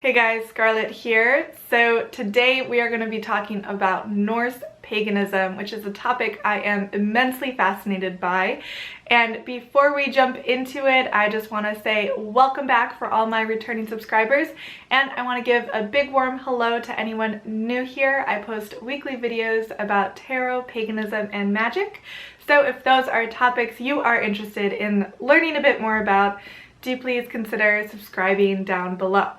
Hey guys, Scarlett here. So today we are going to be talking about Norse paganism, which is a topic I am immensely fascinated by. And before we jump into it, I just want to say welcome back for all my returning subscribers. And I want to give a big warm hello to anyone new here. I post weekly videos about tarot, paganism, and magic. So if those are topics you are interested in learning a bit more about, do please consider subscribing down below.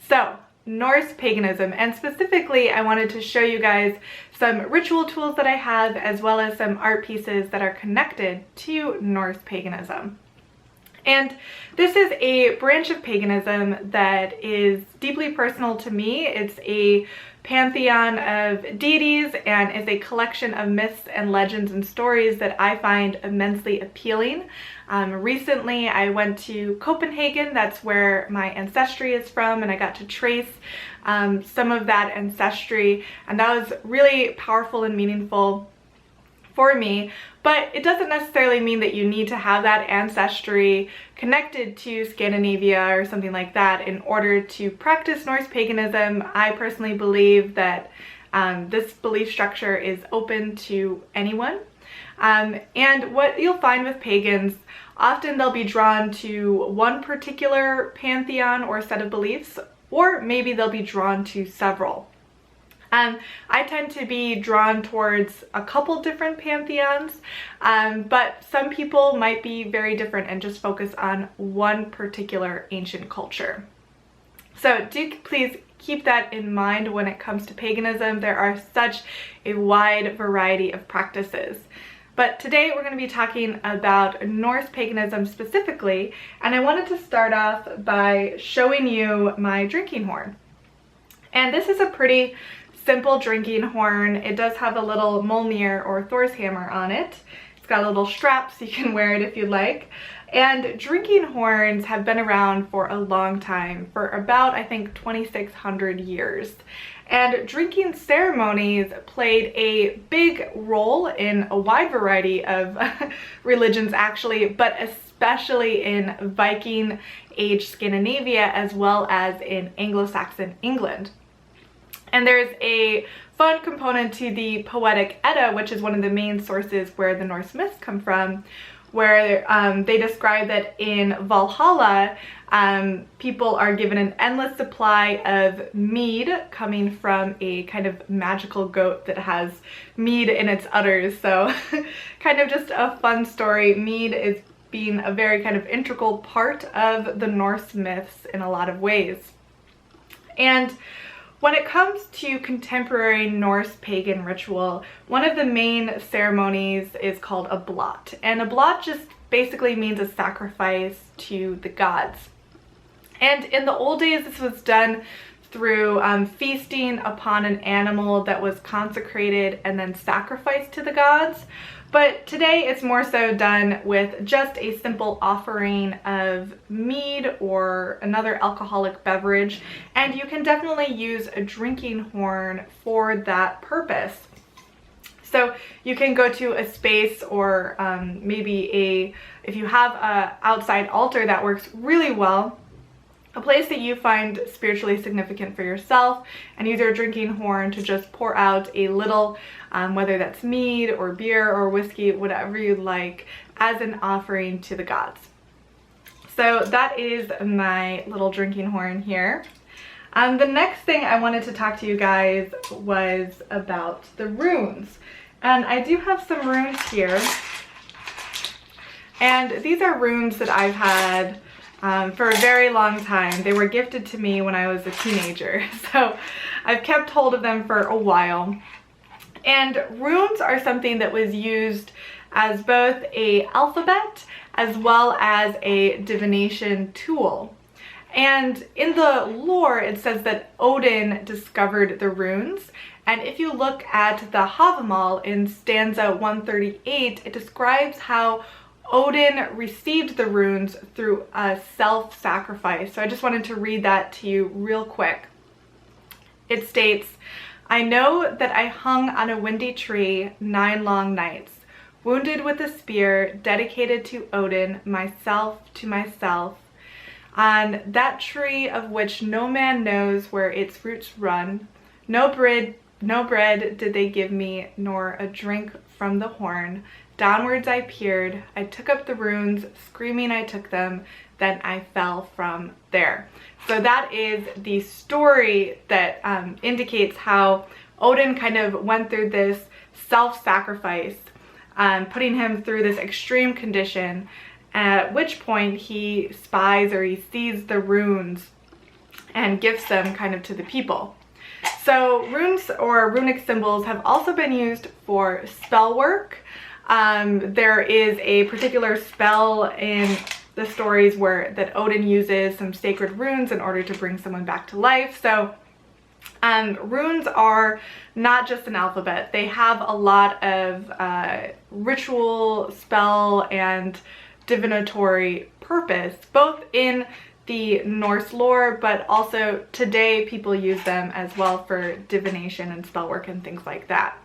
So, Norse paganism, and specifically I wanted to show you guys some ritual tools that I have as well as some art pieces that are connected to Norse paganism. And this is a branch of paganism that is deeply personal to me. It's a pantheon of deities and is a collection of myths and legends and stories that I find immensely appealing. Recently I went to Copenhagen, that's where my ancestry is from, and I got to trace some of that ancestry, and that was really powerful and meaningful for me. But it doesn't necessarily mean that you need to have that ancestry connected to Scandinavia or something like that in order to practice Norse paganism. I personally believe that this belief structure is open to anyone. And what you'll find with pagans, often they'll be drawn to one particular pantheon or set of beliefs, or maybe they'll be drawn to several. I tend to be drawn towards a couple different pantheons, but some people might be very different and just focus on one particular ancient culture. So do please keep that in mind when it comes to paganism. There are such a wide variety of practices. But today we're going to be talking about Norse paganism specifically, and I wanted to start off by showing you my drinking horn. And this is a pretty simple drinking horn. It does have a little Mjolnir or Thor's hammer on it. It's got a little strap so you can wear it if you'd like. And drinking horns have been around for a long time, for about, I think, 2,600 years. And drinking ceremonies played a big role in a wide variety of religions actually, but especially in Viking Age Scandinavia as well as in Anglo-Saxon England. And there's a fun component to the Poetic Edda, which is one of the main sources where the Norse myths come from, where they describe that in Valhalla, people are given an endless supply of mead coming from a kind of magical goat that has mead in its udders. So kind of just a fun story. Mead is being a very kind of integral part of the Norse myths in a lot of ways. And when it comes to contemporary Norse pagan ritual, one of the main ceremonies is called a blot. And a blot just basically means a sacrifice to the gods. And in the old days, this was done through feasting upon an animal that was consecrated and then sacrificed to the gods. But today it's more so done with just a simple offering of mead or another alcoholic beverage, and you can definitely use a drinking horn for that purpose. So you can go to a space or maybe if you have an outside altar, that works really well. A place that you find spiritually significant for yourself, and use your drinking horn to just pour out a little, whether that's mead or beer or whiskey, whatever you like, as an offering to the gods. So that is my little drinking horn here. The next thing I wanted to talk to you guys was about the runes. And I do have some runes here. And these are runes that I've had for a very long time. They were gifted to me when I was a teenager, so I've kept hold of them for a while. And runes are something that was used as both an alphabet as well as a divination tool. And in the lore, it says that Odin discovered the runes. And if you look at the Havamal in stanza 138, it describes how Odin received the runes through a self-sacrifice. So I just wanted to read that to you real quick. It states, "I know that I hung on a windy tree 9 long nights, wounded with a spear dedicated to Odin, myself to myself. On that tree of which no man knows where its roots run, no bread did they give me, nor a drink from the horn. Downwards I peered, I took up the runes, screaming I took them, then I fell from there. So that is the story that indicates how Odin kind of went through this self-sacrifice, putting him through this extreme condition, at which point he spies or he sees the runes and gives them kind of to the people. So runes or runic symbols have also been used for spell work. There is a particular spell in the stories that Odin uses some sacred runes in order to bring someone back to life. So runes are not just an alphabet. They have a lot of ritual, spell, and divinatory purpose, both in the Norse lore, but also today people use them as well for divination and spell work and things like that.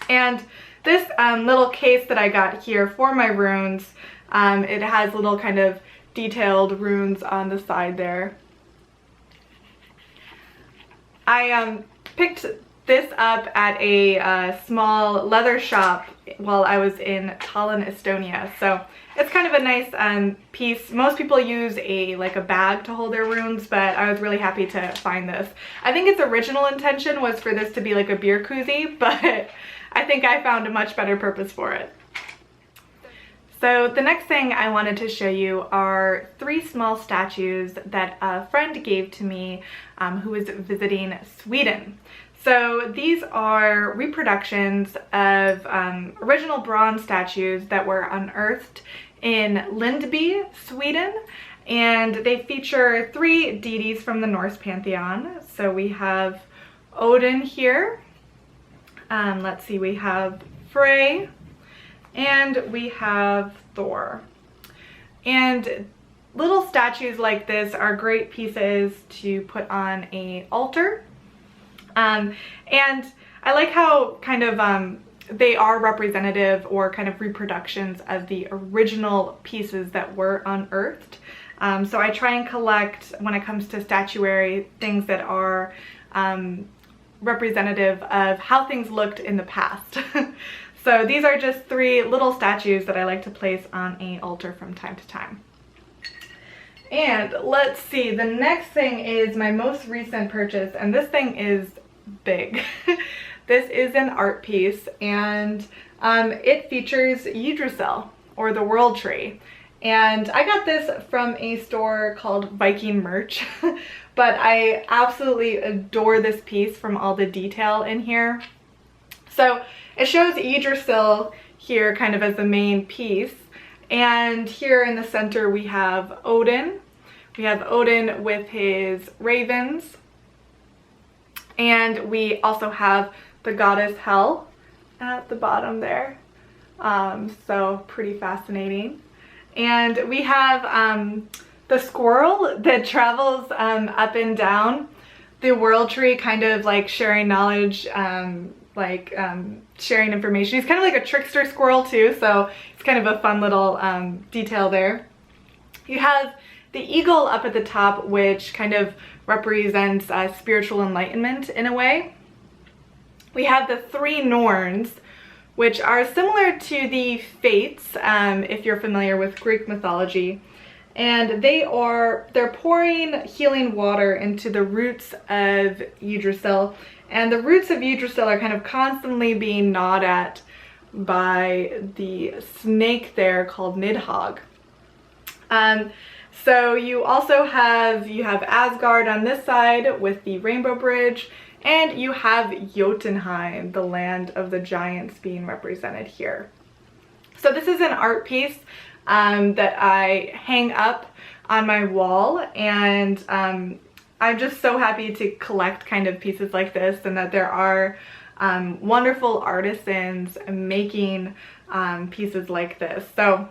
And this little case that I got here for my runes, it has little kind of detailed runes on the side there. I picked this up at a small leather shop while I was in Tallinn, Estonia. So it's kind of a nice piece. Most people use like a bag to hold their runes, but I was really happy to find this. I think its original intention was for this to be like a beer koozie, but I think I found a much better purpose for it. So the next thing I wanted to show you are 3 small statues that a friend gave to me who was visiting Sweden. So these are reproductions of original bronze statues that were unearthed in Lindby, Sweden, and they feature 3 deities from the Norse pantheon. So we have Odin here, let's see, we have Frey, and we have Thor. And little statues like this are great pieces to put on an altar. And I like how kind of they are representative or kind of reproductions of the original pieces that were unearthed. So I try and collect, when it comes to statuary, things that are representative of how things looked in the past. So these are just 3 little statues that I like to place on an altar from time to time. And let's see, the next thing is my most recent purchase, and this thing is big. This is an art piece, and it features Yggdrasil, or the World Tree. And I got this from a store called Viking Merch, but I absolutely adore this piece from all the detail in here. So it shows Yggdrasil here kind of as the main piece, and here in the center we have Odin. We have Odin with his ravens, and we also have the goddess Hel at the bottom there. So pretty fascinating. And we have the squirrel that travels up and down the World Tree, kind of like sharing knowledge, sharing information. He's kind of like a trickster squirrel too, so it's kind of a fun little detail there. You have the eagle up at the top, which kind of represents spiritual enlightenment in a way. We have the 3 Nornes, which are similar to the Fates, if you're familiar with Greek mythology. And they're pouring healing water into the roots of Yggdrasil. And the roots of Yggdrasil are kind of constantly being gnawed at by the snake there called Nidhogg. So you also have Asgard on this side with the Rainbow Bridge, and you have Jotunheim, the land of the giants, being represented here. So this is an art piece that I hang up on my wall, and I'm just so happy to collect kind of pieces like this, and that there are wonderful artisans making pieces like this. So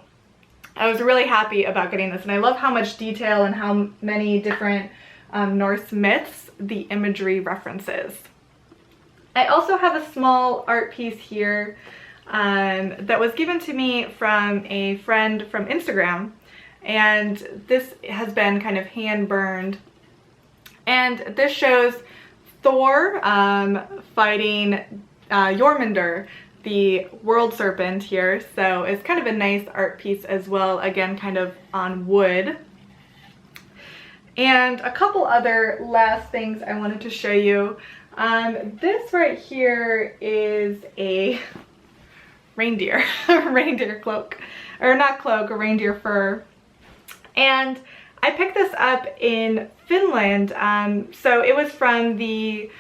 I was really happy about getting this, and I love how much detail and how many different Norse myths the imagery references. I also have a small art piece here that was given to me from a friend from Instagram, and this has been kind of hand burned. And this shows Thor fighting Jormungandr, the world serpent here. So it's kind of a nice art piece as well, again kind of on wood. And a couple other last things I wanted to show you. This right here is a reindeer, reindeer cloak, or not cloak, a reindeer fur. And I picked this up in Finland. So it was from the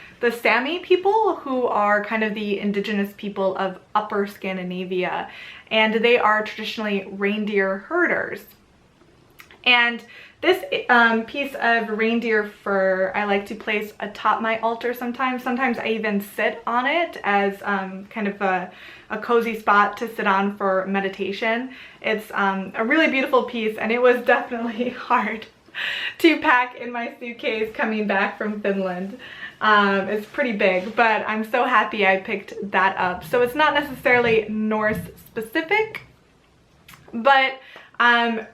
Sami people, who are kind of the indigenous people of Upper Scandinavia, and they are traditionally reindeer herders. And this piece of reindeer fur I like to place atop my altar sometimes. Sometimes I even sit on it as kind of a cozy spot to sit on for meditation. It's a really beautiful piece, and it was definitely hard to pack in my suitcase coming back from Finland. It's pretty big, but I'm so happy I picked that up. So it's not necessarily Norse specific, but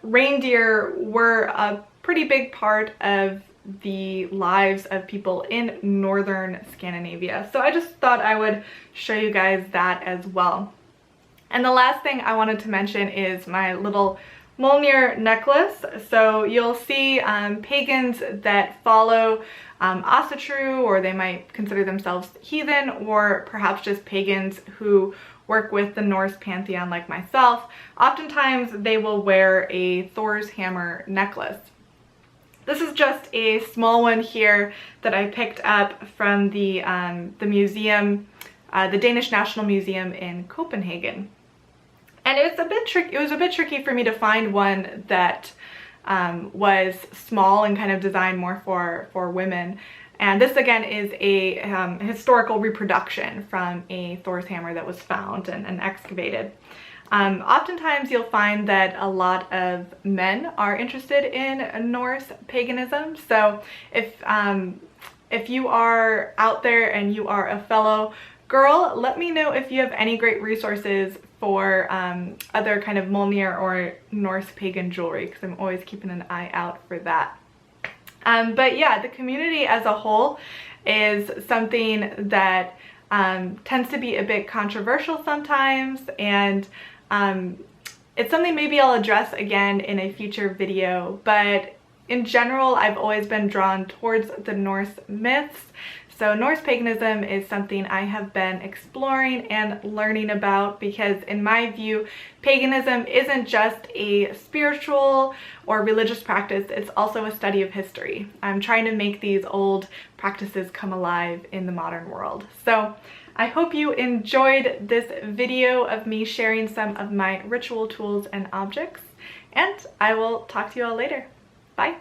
reindeer were a pretty big part of the lives of people in northern Scandinavia. So I just thought I would show you guys that as well. And the last thing I wanted to mention is my little Mjolnir necklace. So you'll see pagans that follow Asatru, or they might consider themselves heathen, or perhaps just pagans who work with the Norse pantheon like myself. Oftentimes they will wear a Thor's hammer necklace. This is just a small one here that I picked up from the museum, the Danish National Museum in Copenhagen. And it was a bit tricky for me to find one that was small and kind of designed more for women. And this again is a historical reproduction from a Thor's hammer that was found and excavated. Oftentimes you'll find that a lot of men are interested in Norse paganism. So if you are out there and you are a fellow girl, let me know if you have any great resources for other kind of Mjolnir or Norse pagan jewelry, because I'm always keeping an eye out for that. But yeah, the community as a whole is something that tends to be a bit controversial sometimes, and it's something maybe I'll address again in a future video. But in general, I've always been drawn towards the Norse myths. So Norse paganism is something I have been exploring and learning about, because in my view, paganism isn't just a spiritual or religious practice, it's also a study of history. I'm trying to make these old practices come alive in the modern world. So I hope you enjoyed this video of me sharing some of my ritual tools and objects, and I will talk to you all later. Bye!